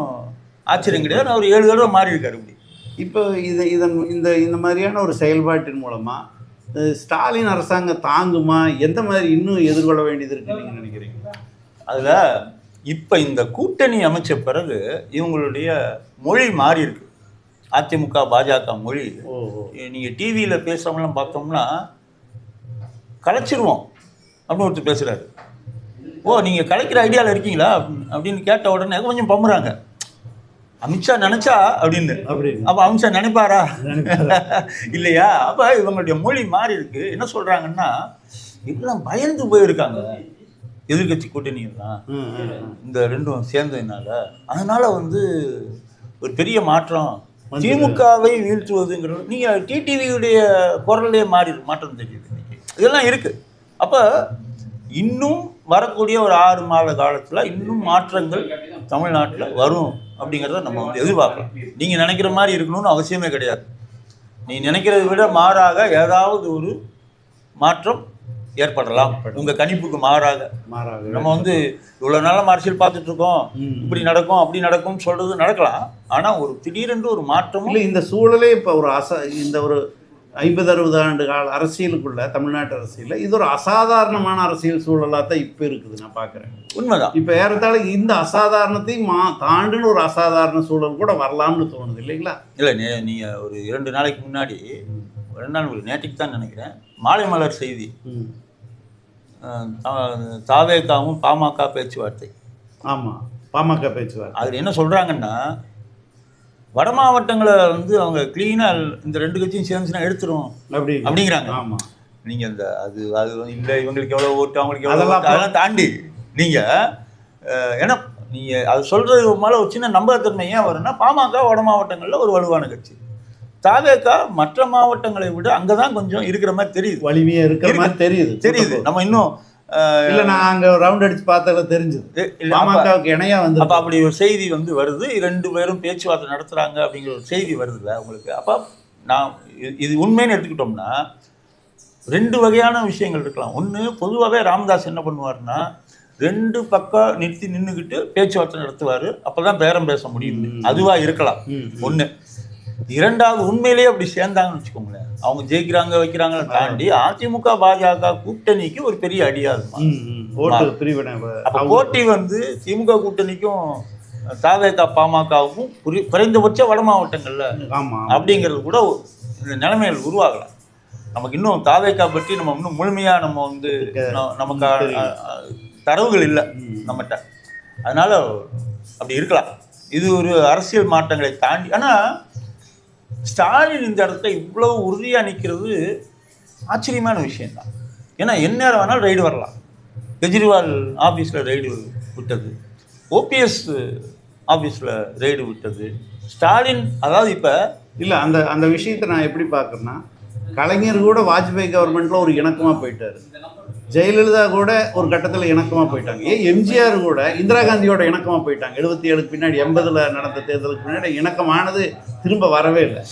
ஆச்சரியம் கிடையாது. அவர் 7 தடவை மாறி இருக்காரு. இப்படி இப்போ இந்த மாதிரியான ஒரு செயல்பாட்டின் மூலமாக ஸ்டாலின் அரசாங்கம் தாங்குமா? எந்த மாதிரி இன்னும் எதிர்கொள்ள வேண்டியது இருக்குன்னு நீங்கள் நினைக்கிறீங்க? அதில் இப்போ இந்த கூட்டணி அமைச்ச பிறகு இவங்களுடைய மொழி மாறி இருக்கு. அதிமுக பாஜக மொழி. நீங்கள் டிவியில் பேசுகிறவங்களாம் பார்த்தோம்னா கலைச்சிருவோம் அப்படின்னு ஒருத்தர் பேசுகிறாரு. நீங்கள் கலைக்கிற ஐடியாவில் இருக்கீங்களா அப்படின்னு கேட்ட உடனே கொஞ்சம் பம்புறாங்க. அமித்ஷா நினச்சா அப்படின்னு. அப்போ அமித்ஷா நினைப்பாரா? இல்லையா? அப்போ இவங்களுடைய மொழி மாறி இருக்கு. என்ன சொல்கிறாங்கன்னா, இதெல்லாம் பயந்து போயிருக்காங்க எதிர்கட்சி கூட்டணியெல்லாம் இந்த ரெண்டும் சேர்ந்ததுனால. அதனால் வந்து ஒரு பெரிய மாற்றம், திமுகவை வீழ்த்துவதுங்கிறது நீங்கள் டிடிவியுடைய குரலே மாற்றம் தெரியுது. இதெல்லாம் இருக்குது. அப்போ இன்னும் வரக்கூடிய ஒரு 6 மாத காலத்தில் இன்னும் மாற்றங்கள் தமிழ்நாட்டில் வரும் அப்படிங்கிறத நம்ம வந்து எதிர்பார்க்கலாம். நீங்கள் நினைக்கிற மாதிரி இருக்கணும்னு அவசியமே கிடையாது. நீ நினைக்கிறத விட மாறாக ஏதாவது ஒரு மாற்றம் ஏற்படலாம். உங்கள் கணிப்புக்கு மாறாக நம்ம வந்து இவ்வளோ நாளாக அரசியல் பார்த்துட்ருக்கோம், இப்படி நடக்கும் அப்படி நடக்கும்னு சொல்கிறது நடக்கலாம். ஆனால் ஒரு திடீரென்று ஒரு மாற்றமும் இல்லை. இந்த சூழலே இப்போ ஒரு இந்த ஒரு 50-60 ஆண்டு கால அரசியலுக்குள்ள, தமிழ்நாட்டு அரசியலில் இது ஒரு அசாதாரணமான அரசியல் சூழலாக தான் இப்போ இருக்குது. நான் பார்க்குறேன். உண்மைதான். இப்போ ஏறத்தாழ இந்த அசாதாரணத்தையும் தாண்டுன்னு ஒரு அசாதாரண சூழல் கூட வரலாம்னு தோணுது இல்லைங்களா? இல்லை, நீங்கள் ஒரு 2 நாளைக்கு முன்னாடி, 2 நாள் நேற்றுக்கு தான் நினைக்கிறேன், மாலை மலர் செய்தி தாவேகாவும் பாமக பேச்சுவார்த்தை. ஆமாம், பாமக பேச்சுவார்த்தை. அதில் என்ன சொல்கிறாங்கன்னா, வட மாவட்டங்களை வந்து அவங்க க்ளீனாக இந்த 2 கட்சியும் சேர்ந்துச்சுன்னா எடுத்துரும் அப்படிங்கிறாங்க. ஆமாம், நீங்கள் அந்த அது அது இல்லை இவங்களுக்கு எவ்வளோ ஓட்டு அவங்களுக்கு எவ்வளோ ஓட்டு அதெல்லாம் தாண்டி நீங்கள் ஏன்னா நீங்கள் அது சொல்கிறது மேலே ஒரு சின்ன நம்பகத்தன்மை ஏன் வரும்னா, பாமக வட மாவட்டங்களில் ஒரு வலுவான கட்சி, தாவேகா மற்ற மாவட்டங்களை விட அங்கே தான் கொஞ்சம் இருக்கிற மாதிரி தெரியுது, வலிமையாக இருக்கிற மாதிரி தெரியுது. நம்ம இன்னும் இல்லை, நான் அங்கே ரவுண்ட் அடிச்சு பார்த்ததில் தெரிஞ்சுது பாமகவுக்கு இணையாக வந்து. அப்போ அப்படி ஒரு செய்தி வந்து வருது, 2 பேரும் பேச்சுவார்த்தை நடத்துகிறாங்க அப்படிங்கிற ஒரு செய்தி வருதுல்ல உங்களுக்கு. அப்போ நான் இது உண்மைன்னு எடுத்துக்கிட்டோம்னா 2 வகையான விஷயங்கள் இருக்கலாம். ஒன்று, பொதுவாகவே ராமதாஸ் என்ன பண்ணுவார்னா 2 பக்கம் நின்றுக்கிட்டு பேச்சுவார்த்தை நடத்துவார், அப்போ தான் பேரம் பேச முடியும், அதுவாக இருக்கலாம் ஒன்று. 2வது, உண்மையிலேயே அப்படி சேர்ந்தாங்கன்னு வச்சுக்கோங்களேன், அவங்க ஜெயிக்கிறாங்க வைக்கிறாங்கள தாண்டி அதிமுக பாஜக கூட்டணிக்கு ஒரு பெரிய அடியா இருக்கும். அப்போ போட்டி வந்து திமுக கூட்டணிக்கும் தாவேகா பாமகவுக்கும் குறைந்தபட்ச வட மாவட்டங்கள்ல அப்படிங்கிறது கூட இந்த நிலைமைகள் உருவாகலாம். நமக்கு இன்னும் தாவேகா பற்றி நம்ம இன்னும் முழுமையா நம்ம வந்து நமக்கு தரவுகள் இல்லை நம்மகிட்ட, அதனால அப்படி இருக்கலாம். இது ஒரு அரசியல் மாற்றங்களை தாண்டி. ஆனால் ஸ்டாலின் இந்த இடத்துல இவ்வளவு உறுதியாக நிற்கிறது ஆச்சரியமான விஷயம்தான். ஏன்னா எந்நேரம் வேணாலும் ரைடு வரலாம். கெஜ்ரிவால் ஆஃபீஸில் ரைடு விட்டது, ஓபிஎஸ் ஆஃபீஸில் ரைடு விட்டது, ஸ்டாலின். அதாவது இப்போ இல்லை, அந்த விஷயத்தை நான் எப்படி பார்க்குறேன்னா, கலைஞர் கூட வாஜ்பாய் கவர்மெண்ட்டில் ஒரு இணக்கமாக போயிட்டார், ஜெயலலிதா கூட ஒரு கட்டத்தில் இணக்கமாக போயிட்டாங்க, எம்ஜிஆர் கூட இந்திரா காந்தியோட இணக்கமாக போயிட்டாங்க. 77க்கு பின்னாடி 80ல் நடந்த தேர்தலுக்கு பின்னாடி இணக்கமானது திரும்ப வரவே இல்லை.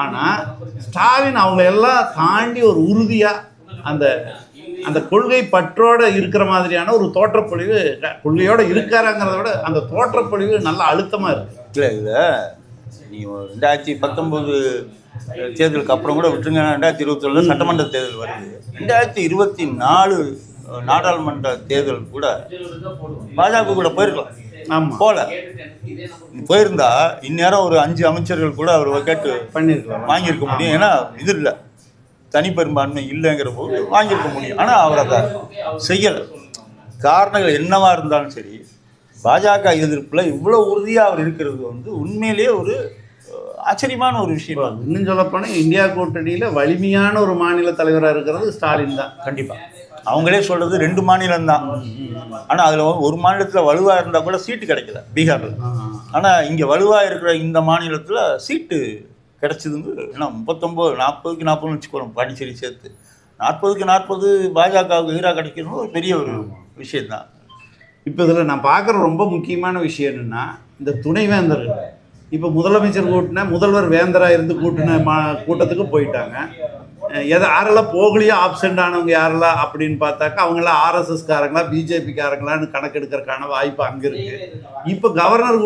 ஆனால் ஸ்டாலின் அவங்கள எல்லாம் தாண்டி ஒரு உறுதியாக அந்த அந்த கொள்கை பற்றோடு இருக்கிற மாதிரியான ஒரு தோற்றப்பொழிவு, கொள்கையோடு இருக்காராங்கிறத விட அந்த தோற்றப்பொழிவு நல்ல அழுத்தமாக இருக்குது. இல்லை இல்லை, நீ 2019 தேர்தலுக்கு அப்புறம் கூட விட்டுருங்க, 2021 சட்டமன்ற தேர்தல் வருது, 2024 நாடாளுமன்ற தேர்தல் கூட பாஜக கூட போயிருக்கலாம். போல போயிருந்தா இந்நேரம் ஒரு 5 அமைச்சர்கள் கூட அவர் கேட்டு பண்ணியிருக்கலாம், வாங்கியிருக்க முடியும். ஏன்னா இது இல்லை, தனிப்பெரும்பான்மை இல்லைங்கிற போது வாங்கியிருக்க முடியும். ஆனால் அவர் அதை செய்யலை. காரணங்கள் என்னவா இருந்தாலும் சரி, பாஜக எதிர்ப்பில் இவ்வளோ உறுதியாக அவர் இருக்கிறது வந்து உண்மையிலேயே ஒரு ஆச்சரியமான ஒரு விஷயம். இன்னும் சொல்லப்போனால் இந்தியா கூட்டணியில் வலிமையான ஒரு மாநில தலைவராக இருக்கிறது ஸ்டாலின் தான். கண்டிப்பாக அவங்களே சொல்கிறது 2 மாநிலம்தான். ஆனால் அதில் ஒரு மாநிலத்தில் வலுவாக இருந்தால் கூட சீட்டு கிடைக்கல, பீகாரில். ஆனால் இங்கே வலுவாக இருக்கிற இந்த மாநிலத்தில் சீட்டு கிடைச்சிதுங்க. ஏன்னா 39 40க்கு 40 வச்சுக்கணும், பாண்டிச்சேரி சேர்த்து 40க்கு 40 பாஜகவுக்கு எதிராக கிடைக்கிறது ஒரு பெரிய ஒரு விஷயந்தான். இப்போ இதில் நான் பார்க்குற ரொம்ப முக்கியமான விஷயம் என்னென்னா, இந்த துணைவேந்தர்கள் இப்போ முதலமைச்சர் கூட்டின முதல்வர் வேந்தராக இருந்து கூட்டத்துக்கு போயிட்டாங்க. யாரெல்லாம் போகலையோ ஆப்சென்ட் ஆனவங்க யாரெல்லாம் அப்படின்னு பார்த்தாக்கா அவங்களாம் ஆர்எஸ்எஸ்காரங்களா பிஜேபிக்காரங்களான்னு கணக்கெடுக்கிறதுக்கான வாய்ப்பு அங்கே இருக்குது. இப்போ கவர்னர்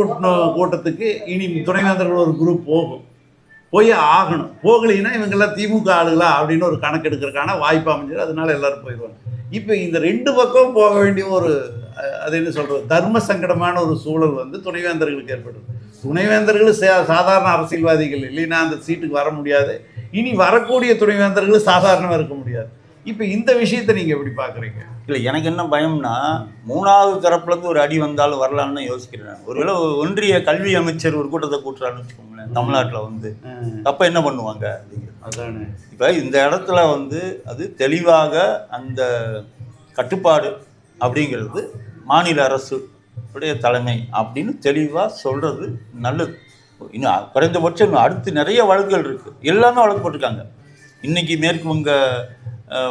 கூட்டத்துக்கு இனி துணைவேந்தர்கள் ஒரு குரூப் போய் ஆகணும். போகலைன்னா இவங்கெல்லாம் திமுக ஆளுகளா அப்படின்னு ஒரு கணக்கெடுக்கிறதுக்கான வாய்ப்பு அமைஞ்சிடும். அதனால எல்லாரும் போயிடுவாங்க. இப்போ இந்த 2 பக்கம் போக வேண்டிய ஒரு அது என்ன சொல்கிறது, தர்ம சங்கடமான ஒரு சூழல் வந்து துணைவேந்தர்களுக்கு ஏற்படுது. துணைவேந்தர்கள் சாதாரண அரசியல்வாதிகள் இல்லைன்னா அந்த சீட்டுக்கு வர முடியாது. இனி வரக்கூடிய துணைவேந்தர்கள் சாதாரணமாக இருக்க முடியாது. இப்போ இந்த விஷயத்தை நீங்கள் எப்படி பார்க்குறீங்க? இல்லை, எனக்கு என்ன பயம்னா 3வது தரப்புலேருந்து ஒரு அடி வந்தாலும் வரலான்னு யோசிக்கிறேன். ஒருவேளை ஒன்றிய கல்வி அமைச்சர் ஒரு கூட்டத்தை கூட்டுறாருன்னு வச்சுக்கோங்களேன் தமிழ்நாட்டில் வந்து, அப்போ என்ன பண்ணுவாங்க அப்படிங்கிறது. அதானே இப்போ இந்த இடத்துல வந்து அது தெளிவாக அந்த கட்டுப்பாடு அப்படிங்கிறது மாநில அரசு உடைய தலைமை அப்படின்னு தெளிவாக சொல்கிறது நல்லது. இன்னும் குறைந்தபட்சம் இன்னும் அடுத்து நிறைய வழக்குகள் இருக்குது, எல்லாமே வழக்கு போட்டிருக்காங்க. இன்றைக்கி மேற்கு வங்க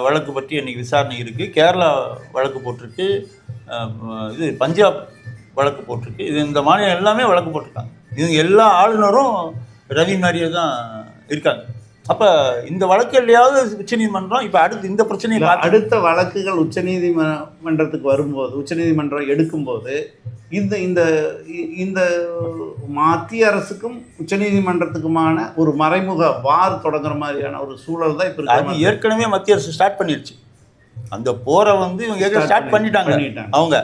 வழக்கு பற்றி இன்றைக்கி விசாரணை இருக்குது, கேரளா வழக்கு போட்டிருக்கு, இது பஞ்சாப் வழக்கு போட்டிருக்கு, இது இந்த மாநிலம் எல்லாமே வழக்கு போட்டிருக்காங்க. இது எல்லா ஆளுநரும் ரவி மாதிரியே தான் இருக்காங்க. அப்போ இந்த வழக்குலையாவது உச்சநீதிமன்றம் இப்போ அடுத்து இந்த பிரச்சனையை அடுத்த வழக்குகள் உச்சநீதிமன்றத்துக்கு வரும்போது, உச்சநீதிமன்றம் எடுக்கும்போது இந்த இந்த இந்த மத்திய அரசுக்கும் உச்சநீதிமன்றத்துக்குமான ஒரு மறைமுக வார் தொடங்குற மாதிரியான ஒரு சூழல் தான் இப்போ அது ஏற்கனவே மத்திய அரசு ஸ்டார்ட் பண்ணிடுச்சு. அந்த போரை வந்து இவங்க ஸ்டார்ட் பண்ணிட்டாங்க. அவங்க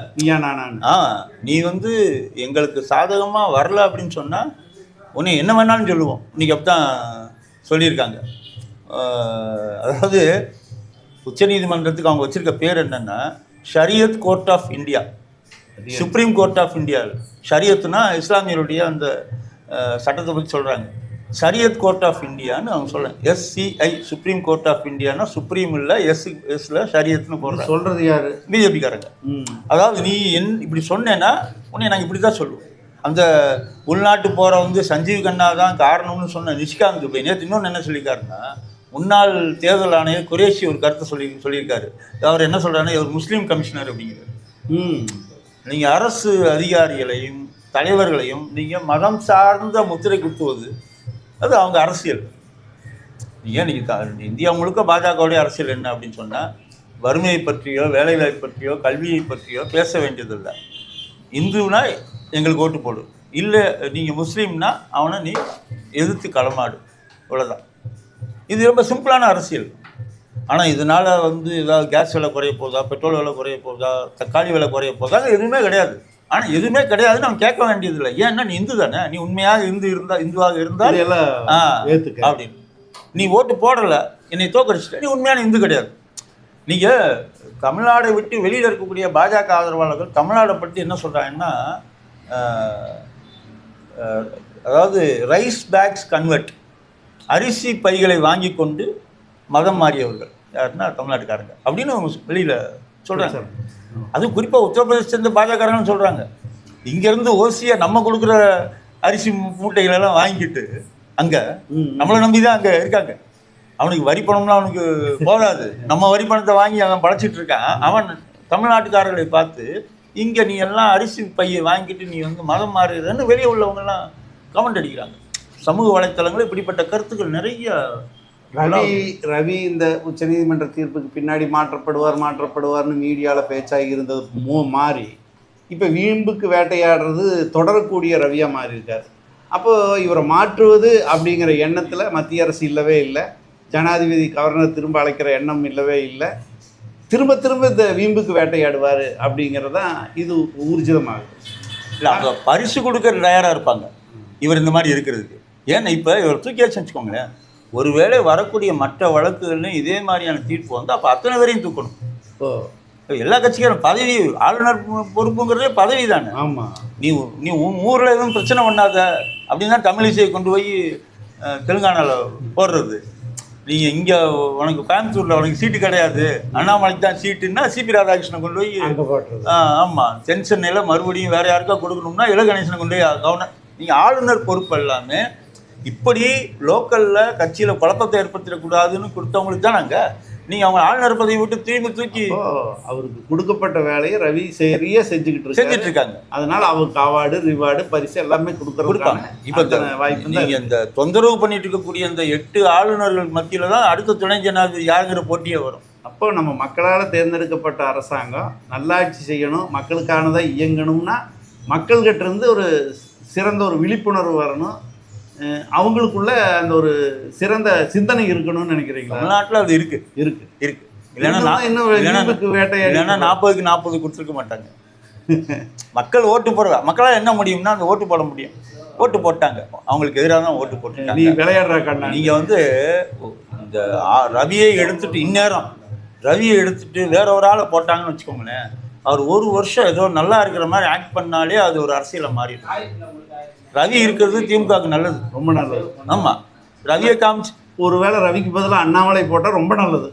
நீ வந்து எங்களுக்கு சாதகமாக வரல அப்படின்னு சொன்னால் உன்னை என்ன வேணாலும் சொல்லுவோம். இன்னைக்கு அப்படி தான் சொல்லியிருக்காங்க. அதாவது உச்சநீதிமன்றத்துக்கு அவங்க வச்சிருக்க பேர் என்னன்னா Shariat court of India, supreme court of India. ஷரியத்துனா இஸ்லாமியருடைய அந்த சட்டத்தை பற்றி சொல்கிறாங்க. ஷரியத் கோர்ட் ஆஃப் இந்தியான்னு அவங்க சொல்கிறாங்க. SCI சுப்ரீம் கோர்ட் ஆஃப் இந்தியானா சுப்ரீம் இல்லை, எஸ்ல ஷரியத்னு போடுறாங்க. சொல்கிறது யார்? பிஜேபிக்காரங்க. அதாவது நீ இப்படி சொன்னேன்னா உன்னை நாங்கள் இப்படி தான் சொல்லுவோம். அந்த உள்நாட்டு போகிற வந்து சஞ்சீவ் கண்ணா தான் காரணம்னு சொன்ன நிஷ்காந்த் துபே நேற்று இன்னொன்று என்ன சொல்லியிருக்காருன்னா, முன்னாள் தேர்தல் ஆணையர் குரேஷி ஒரு கருத்தை சொல்லியிருக்காரு. அவர் என்ன சொல்கிறாருன்னா, இவர் முஸ்லீம் கமிஷனர் அப்படிங்கிறார். நீங்கள் அரசு அதிகாரிகளையும் தலைவர்களையும் நீங்கள் மதம் சார்ந்த முத்திரை குத்துவது அது அவங்க அரசியல். நீங்கள் இந்தியா முழுக்க பாஜகவுடைய அரசியல் என்ன அப்படின்னு சொன்னால், வறுமையை பற்றியோ வேலைவாய்ப்பு பற்றியோ கல்வியை பற்றியோ பேச வேண்டியதில்லை. இந்துனா எங்களுக்கு ஓட்டு போடு, இல்லை நீங்கள் முஸ்லீம்னா அவனை நீ எதிர்த்து களமாடு, இவ்வளோதான். இது ரொம்ப சிம்பிளான அரசியல். ஆனால் இதனால் வந்து ஏதாவது கேஸ் விலை குறைய போதா, பெட்ரோல் விலை குறைய போதா, தக்காளி விலை குறைய போதா, எதுவுமே கிடையாது. ஆனால் எதுவுமே கிடையாதுன்னு அவன் கேட்க வேண்டியதில்லை. ஏன்னா நீ இந்து தானே, நீ உண்மையாக இந்துவாக இருந்தால் அப்படின்னு நீ ஓட்டு போடலை, என்னை தோக்கடிச்சிட்ட, நீ உண்மையான இந்து கிடையாது. நீங்கள் தமிழ்நாடை விட்டு வெளியில் இருக்கக்கூடிய பாஜக ஆதரவாளர்கள் தமிழ்நாடை பற்றி என்ன சொல்கிறாங்கன்னா, அதாவது ரைஸ் பேக்ஸ் கன்வெர்ட், அரிசி பைகளை வாங்கி கொண்டு மதம் மாறியவர்கள் யாருன்னா தமிழ்நாட்டுக்காரங்க அப்படின்னு அவங்க வெளியில் சொல்கிறாங்க. அதுவும் குறிப்பாக உத்தரப்பிரதேச பாஜகன்னு சொல்கிறாங்க. இங்கேருந்து ஓசியாக நம்ம கொடுக்குற அரிசி மூட்டைகளெல்லாம் வாங்கிட்டு அங்கே நம்மளை நம்பி தான் அங்கே இருக்காங்க. அவனுக்கு வரி பணம்லாம் அவனுக்கு போதாது. நம்ம வரி பணத்தை வாங்கி அவன் படைச்சிட்டு இருக்கான். அவன் தமிழ்நாட்டுக்காரர்களை பார்த்து இங்கே நீ எல்லாம் அரிசி பையை வாங்கிட்டு நீ வந்து மதம் மாறுறன்னு வெளியே உள்ளவங்கெல்லாம் கமெண்ட் அடிக்கிறாங்க. சமூக வலைத்தளங்களில் இப்படிப்பட்ட கருத்துக்கள் நிறைய. ரவி இந்த உச்சநீதிமன்ற தீர்ப்புக்கு பின்னாடி மாற்றப்படுவார்னு மீடியாவில் பேச்சாகி இருந்தது மாறி இப்போ வீம்புக்கு வேட்டையாடுறது தொடரக்கூடிய ரவியாக மாறி இருக்கார். அப்போது இவரை மாற்றுவது அப்படிங்கிற எண்ணத்தில் மத்திய அரசு இல்லவே இல்லை. ஜனாதிபதி கவர்னர் திரும்ப அழைக்கிற எண்ணம் இல்லவே இல்லை. திரும்ப இந்த வீம்புக்கு வேட்டையாடுவார் அப்படிங்கிறதான் இது ஊர்ஜிதமாகுது. இல்லை, அவங்க பரிசு கொடுக்குற தயாராக இருப்பாங்க இவர் இந்த மாதிரி இருக்கிறதுக்கு. ஏன்னா இப்போ இவர் தூக்கியாச்சு வச்சுக்கோங்களேன், ஒருவேளை வரக்கூடிய மற்ற வழக்குகள்லையும் இதே மாதிரியான தீர்ப்பு வந்து அப்போ அத்தனை பேரையும் தூக்கணும். எல்லா கட்சிக்காரும் பதவி, ஆளுநர் பொறுப்புங்கிறதே பதவி தானே. ஆமாம், நீ ஊரில் எதுவும் பிரச்சனை பண்ணாத அப்படின்னா தமிழிசையை கொண்டு போய் தெலுங்கானாவில் போடுறது. நீங்கள் இங்கே உனக்கு கோயம்புத்தூரில் உனக்கு சீட்டு கிடையாது, அண்ணாமலைக்கு தான் சீட்டுன்னா சிபி ராதாகிருஷ்ணனை கொண்டு போய் ஆமாம் தென்சென்னையில் மறுபடியும் வேறு யாருக்கா கொடுக்கணும்னா இளகணேசனை கொண்டு போய் கவர்னர். நீங்கள் ஆளுநர் பொறுப்பு எல்லாமே இப்படி லோக்கலில் கட்சியில் குழப்பத்தை ஏற்படுத்திடக்கூடாதுன்னு கொடுத்தவங்களுக்கு தான் நாங்கள். நீங்கள் அவங்க ஆளுநர் பதவி விட்டு தூக்கி அவருக்கு கொடுக்கப்பட்ட வேலையை ரவி சரியாக செஞ்சுட்டு இருக்காங்க. அதனால அவருக்கு அவார்டு, ரிவார்டு, பரிசு எல்லாமே கொடுப்பாங்க. இப்போ வாய்ப்பு நீங்கள் இந்த தொந்தரவு பண்ணிட்டு இருக்கக்கூடிய இந்த 8 ஆளுநர்கள் மத்தியில் தான் அடுத்த துணை ஜனாதிபதி யாருங்கிற போட்டியே வரும். அப்போ நம்ம மக்களால் தேர்ந்தெடுக்கப்பட்ட அரசாங்கம் நல்லாட்சி செய்யணும், மக்களுக்கானதாக இயங்கணும்னா மக்கள்கிட்ட இருந்து ஒரு சிறந்த ஒரு விழிப்புணர்வு வரணும், அவங்களுக்குள்ள அந்த ஒரு சிறந்த சிந்தனை இருக்கணும்னு நினைக்கிறீங்களா? தமிழ்நாட்டில் அது இருக்கு. இல்லைன்னா இல்லைன்னா 40க்கு 40 கொடுத்துருக்க மாட்டாங்க. மக்கள் ஓட்டு போடுவா, மக்களால் என்ன முடியும்னா அந்த ஓட்டு போட முடியும். ஓட்டு போட்டாங்க, அவங்களுக்கு எதிராக தான் ஓட்டு போட்டுருக்காங்க. நீ விளையாடுற கண்ணா, நீங்கள் வந்து இந்த ரவியை எடுத்துட்டு இந்நேரம் ரவியை எடுத்துட்டு வேற ஒரு ஆளை போட்டாங்கன்னு வச்சுக்கோங்களேன், அவர் ஒரு வருஷம் ஏதோ நல்லா இருக்கிற மாதிரி ஆக்ட் பண்ணாலே அது ஒரு அரசியலை மாறிடும். ரவி இருக்கிறது திமுகவுக்கு நல்லது, ரொம்ப நல்லது. ஆமாம், ரவியை காமிச்சு ஒருவேளை ரவிக்கு பதிலாக அண்ணாமலை போட்டால் ரொம்ப நல்லது.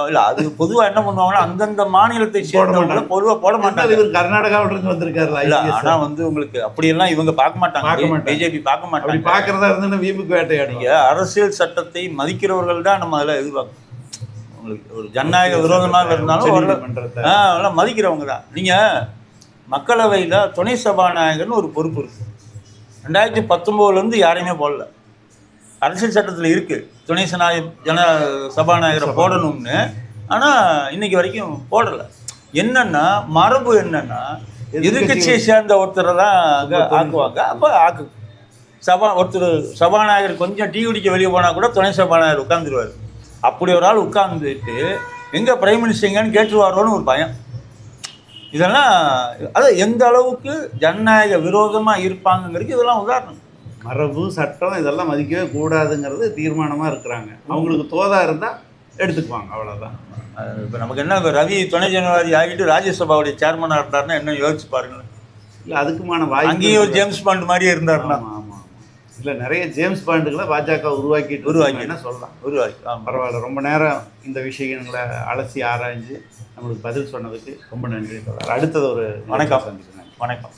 இல்லை, அது பொதுவாக என்ன பண்ணுவாங்கன்னா அந்தந்த மாநிலத்தை சேர்ந்தவங்கள பொதுவாக போட மாட்டாங்க. இவர் கர்நாடகாவிலிருந்து வந்திருக்காரு. இல்லை, ஆனால் வந்து உங்களுக்கு அப்படியெல்லாம் இவங்க பார்க்க மாட்டாங்க. பிஜேபி பார்க்க மாட்டாங்க. பார்க்குறதா இருந்து வீம்புக்கு வேட்டையாடுங்க. அரசியல் சட்டத்தை மதிக்கிறவர்கள் தான் நம்ம அதில் எதிர்பார்க்கணும். உங்களுக்கு ஒரு ஜனநாயக விரோதமாக இருந்தாலும் அதெல்லாம் மதிக்கிறவங்க தான். நீங்கள் மக்களவையில் துணை சபாநாயகர்னு ஒரு பொறுப்பு இருக்குது. 2019 யாரையுமே போடல. அரசியல் சட்டத்தில் இருக்குது துணை சபாநாயகரை போடணும்னு. ஆனால் இன்னைக்கு வரைக்கும் போடலை. என்னன்னா மரபு என்னன்னா எதிர்கட்சியை சேர்ந்த ஒருத்தரை தான் அங்கே ஆக்குவாங்க. அப்போ ஒருத்தர் சபாநாயகர் கொஞ்சம் டீ குடிக்க வெளியே போனால் கூட துணை சபாநாயகர் உட்காந்துருவார். அப்படி ஒரு ஆள் உட்கார்ந்துட்டு எங்கே பிரைம் மினிஸ்டருங்கன்னு கேட்டுருவாரோன்னு ஒரு பயம். இதெல்லாம் அதான் எந்த அளவுக்கு ஜனநாயக விரோதமாக இருப்பாங்கங்கிறது இதெல்லாம் உதாரணம். மரபு சட்டம் இதெல்லாம் மதிக்கவே கூடாதுங்கிறது தீர்மானமாக இருக்கிறாங்க. அவங்களுக்கு தோதா இருந்தால் எடுத்துக்குவாங்க, அவ்வளோதான். இப்போ நமக்கு என்ன, இப்போ ரவி துணை ஜனாதிபதி ஆகிட்டு ராஜ்யசபாவுடைய சேர்மனாக இருந்தாருன்னா என்ன யோசிச்சு பாருங்களேன். இல்லை, அதுக்குமான வாய்ப்பு அங்கேயும் ஒரு ஜேம்ஸ் பாண்ட் மாதிரியே இருந்தாருன்னா. ஆமாம் ஆமாம். இல்லை, நிறைய ஜேம்ஸ் பாண்டுகளை பாஜக உருவாக்கி என்ன சொல்லலாம். பரவாயில்ல, ரொம்ப நேரம் இந்த விஷயங்களை அலசி ஆராய்ஞ்சு நம்மளுக்கு பதில் சொன்னதுக்கு ரொம்ப நன்றி. அடுத்தது ஒரு வணக்கம். சந்திக்கிறேன். வணக்கம்.